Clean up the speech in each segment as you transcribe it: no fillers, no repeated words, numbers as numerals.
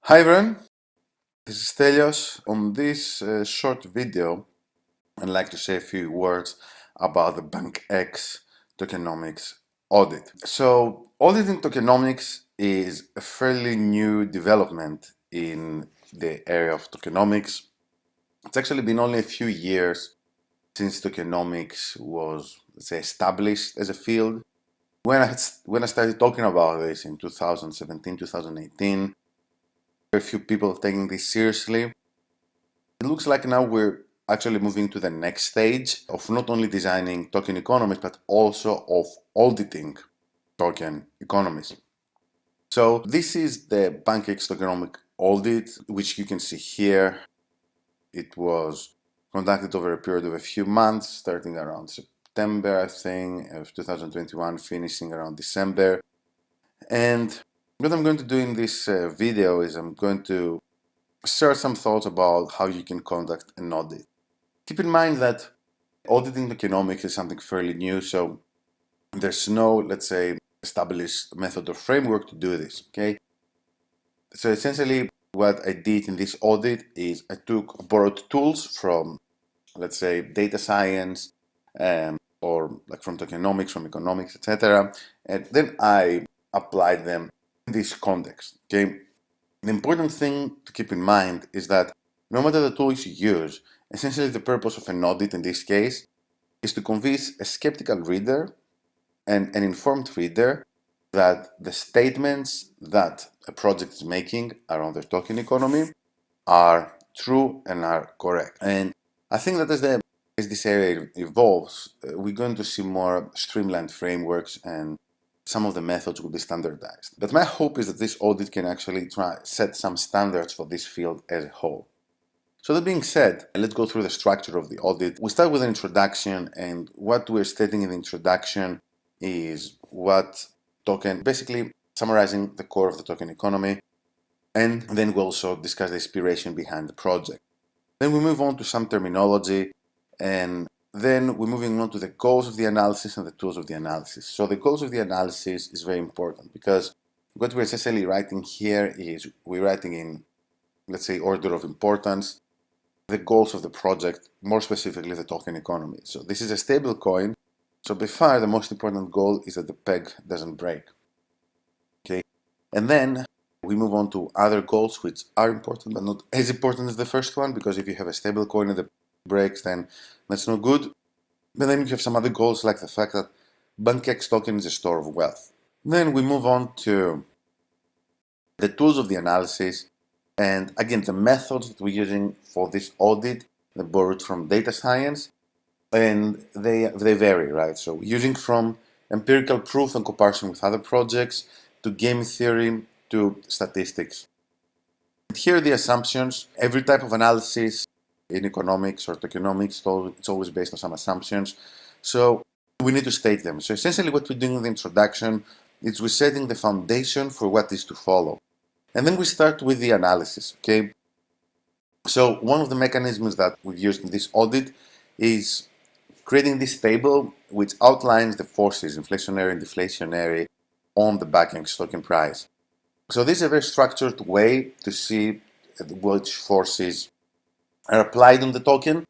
Hi everyone, this is Stelios. On this short video, I'd like to say a few words about the BankX tokenomics audit. So, auditing tokenomics is a fairly new development in the area of tokenomics. It's actually been only a few years since tokenomics was, let's say, established as a field. When I started talking about this in 2017, 2018, a few people taking this seriously. It looks like now we're actually moving to the next stage of not only designing token economies, but also of auditing token economies. So this is the BankX tokenomic audit, which you can see here. It was conducted over a period of a few months, starting around September, I think, of 2021, finishing around December. And what I'm going to do in this video is I'm going to share some thoughts about how you can conduct an audit. Keep in mind that auditing tokenomics is something fairly new, so there's no, let's say, established method or framework to do this, okay? So essentially, what I did in this audit is I borrowed tools from, let's say, data science, or like from tokenomics, from economics, etc., and then I applied them in this context, okay? The important thing to keep in mind is that no matter the tools you use, essentially the purpose of an audit in this case is to convince a skeptical reader and an informed reader that the statements that a project is making around their token economy are true and are correct. And I think that as this area evolves, we're going to see more streamlined frameworks and some of the methods will be standardized. But my hope is that this audit can actually set some standards for this field as a whole. So that being said, let's go through the structure of the audit. We start with an introduction, and what we're stating in the introduction is basically summarizing the core of the token economy, and then we also discuss the inspiration behind the project. Then we move on to some terminology, and then we're moving on to the goals of the analysis and the tools of the analysis. So the goals of the analysis is very important because what we're essentially writing here is we're writing in, let's say, order of importance, the goals of the project, more specifically the token economy. So this is a stable coin. So by far the most important goal is that the peg doesn't break. Okay, and then we move on to other goals which are important but not as important as the first one, because if you have a stable coin and the breaks, then that's no good. But then you have some other goals like the fact that BankX token is a store of wealth. Then we move on to the tools of the analysis, and again the methods that we're using for this audit. They're borrowed from data science, and they vary, right? So using from empirical proof and comparison with other projects to game theory to statistics. And here are the assumptions. Every type of analysis in economics or tokenomics, it's always based on some assumptions. So we need to state them. So essentially what we're doing in the introduction is we're setting the foundation for what is to follow. And then we start with the analysis, okay? So one of the mechanisms that we've used in this audit is creating this table which outlines the forces, inflationary and deflationary, on the BankX token price. So this is a very structured way to see which forces are applied on the token,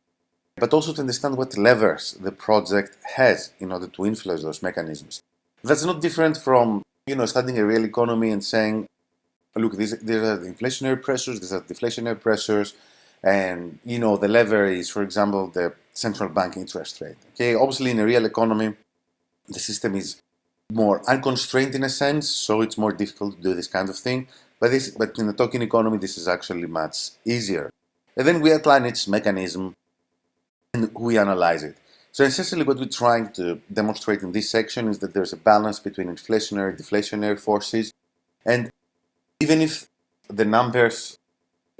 but also to understand what levers the project has in order to influence those mechanisms. That's not different from, studying a real economy and saying, look, these are the inflationary pressures, these are deflationary pressures, and the lever is, for example, the central bank interest rate. Okay, obviously in a real economy, the system is more unconstrained in a sense, so it's more difficult to do this kind of thing. But in the token economy, this is actually much easier. And then we outline its mechanism and we analyze it. So essentially what we're trying to demonstrate in this section is that there's a balance between inflationary and deflationary forces. And even if the numbers,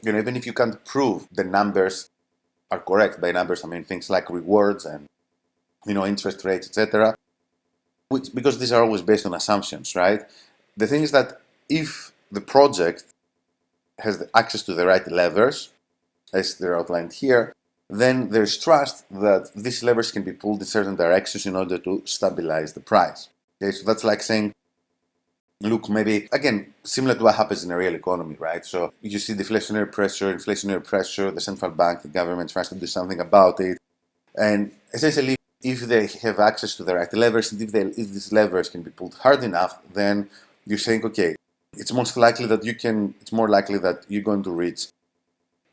even if you can't prove the numbers are correct, by numbers I mean things like rewards and interest rates, etc., because these are always based on assumptions, right? The thing is that if the project has the access to the right levers, as they're outlined here, then there's trust that these levers can be pulled in certain directions in order to stabilize the price. Okay, so that's like saying look maybe, again, similar to what happens in a real economy, right? So you see deflationary pressure, inflationary pressure, the central bank, the government tries to do something about it. And essentially, if they have access to the right levers, and if these levers can be pulled hard enough, then you think, okay, it's more likely that you're going to reach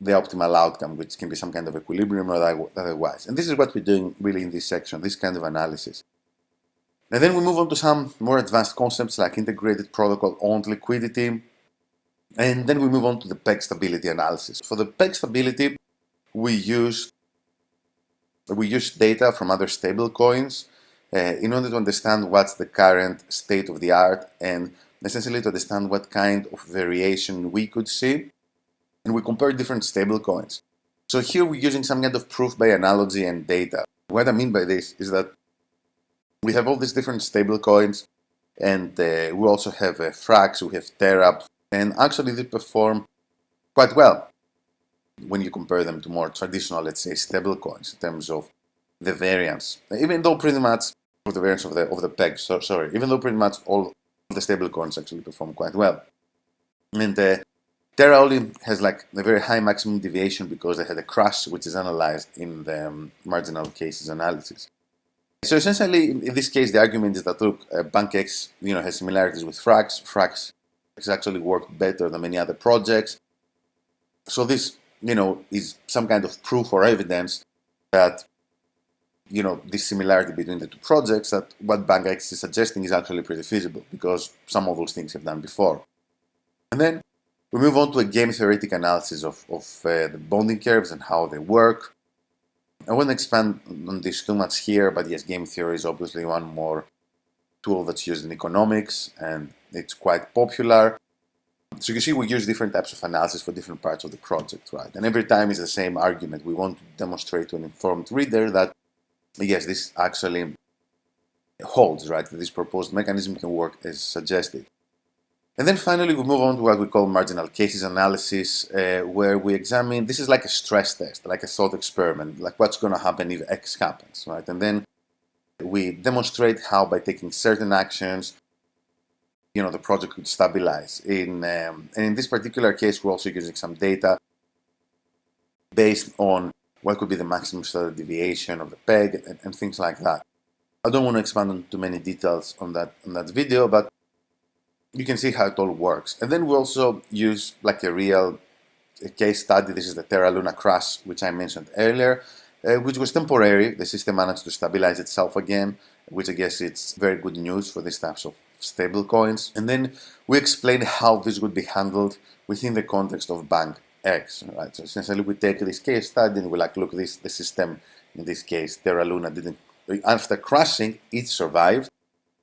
the optimal outcome, which can be some kind of equilibrium or otherwise. And this is what we're doing really in this section, this kind of analysis. And then we move on to some more advanced concepts like integrated protocol owned liquidity. And then we move on to the peg stability analysis. For the peg stability, we use data from other stable coins in order to understand what's the current state of the art and essentially to understand what kind of variation we could see. And we compare different stable coins. So here we're using some kind of proof by analogy and data. What I mean by this is that we have all these different stable coins, and we also have Frax, we have Terra, and actually they perform quite well when you compare them to more traditional, let's say, stable coins in terms of the variance. Even though pretty much of the variance of the peg, even though pretty much all of the stable coins actually perform quite well. And Terra only has like a very high maximum deviation because they had a crash, which is analyzed in the marginal cases analysis. So essentially, in this case, the argument is that look, BankX, has similarities with Frax. Frax has actually worked better than many other projects. So this, is some kind of proof or evidence that, this similarity between the two projects, that what BankX is suggesting is actually pretty feasible because some of those things have done before. And then we move on to a game theoretic analysis of the bonding curves and how they work. I won't expand on this too much here, but yes, game theory is obviously one more tool that's used in economics, and it's quite popular. So you see, we use different types of analysis for different parts of the project, right? And every time it's the same argument. We want to demonstrate to an informed reader that, yes, this actually holds, right? That this proposed mechanism can work as suggested. And then finally, we move on to what we call marginal cases analysis, where we examine, this is like a stress test, like a thought experiment, like what's going to happen if X happens, right? And then we demonstrate how by taking certain actions, the project could stabilize. And in this particular case, we're also using some data based on what could be the maximum standard deviation of the peg and things like that. I don't want to expand on too many details on that video, but you can see how it all works. And then we also use like a real case study. This is the Terra Luna crash, which I mentioned earlier, which was temporary. The system managed to stabilize itself again, which I guess it's very good news for these types of stable coins. And then we explain how this would be handled within the context of BankX. Right? So essentially, we take this case study and we look, the system in this case, Terra Luna didn't, after crashing, it survived,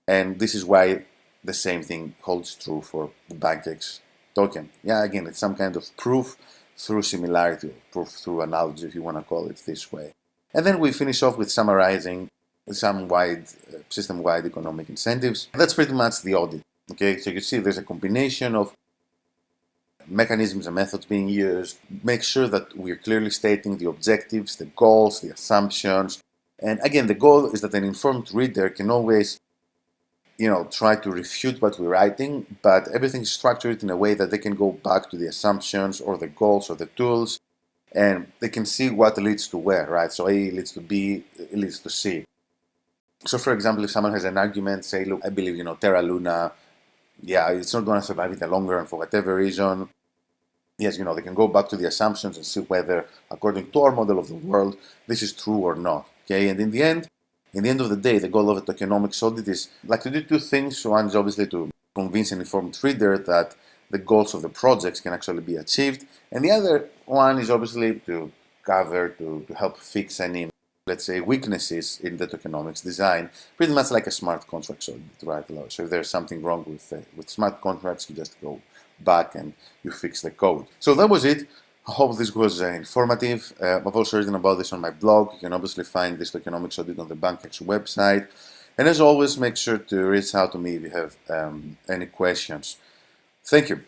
and this is why the same thing holds true for the BankX token. Yeah, again, it's some kind of proof through similarity, proof through analogy, if you want to call it this way. And then we finish off with summarizing some system-wide economic incentives. That's pretty much the audit. Okay, so you see there's a combination of mechanisms and methods being used. Make sure that we're clearly stating the objectives, the goals, the assumptions. And again, the goal is that an informed reader can always try to refute what we're writing, but everything is structured in a way that they can go back to the assumptions or the goals or the tools, and they can see what leads to where, right? So A leads to B, it leads to C. So for example, if someone has an argument, say, look, I believe, Terra Luna, it's not going to survive in the long run for whatever reason. Yes, they can go back to the assumptions and see whether, according to our model of the world, this is true or not, okay? And in the end of the day, the goal of a tokenomics audit is to do two things. One is obviously to convince an informed reader that the goals of the projects can actually be achieved. And the other one is obviously to help fix any, let's say, weaknesses in the tokenomics design, pretty much like a smart contracts audit, right? So if there's something wrong with smart contracts, you just go back and you fix the code. So that was it. I hope this was informative. I've also written about this on my blog. You can obviously find this tokenomics audit on the BankX website. And as always, make sure to reach out to me if you have any questions. Thank you.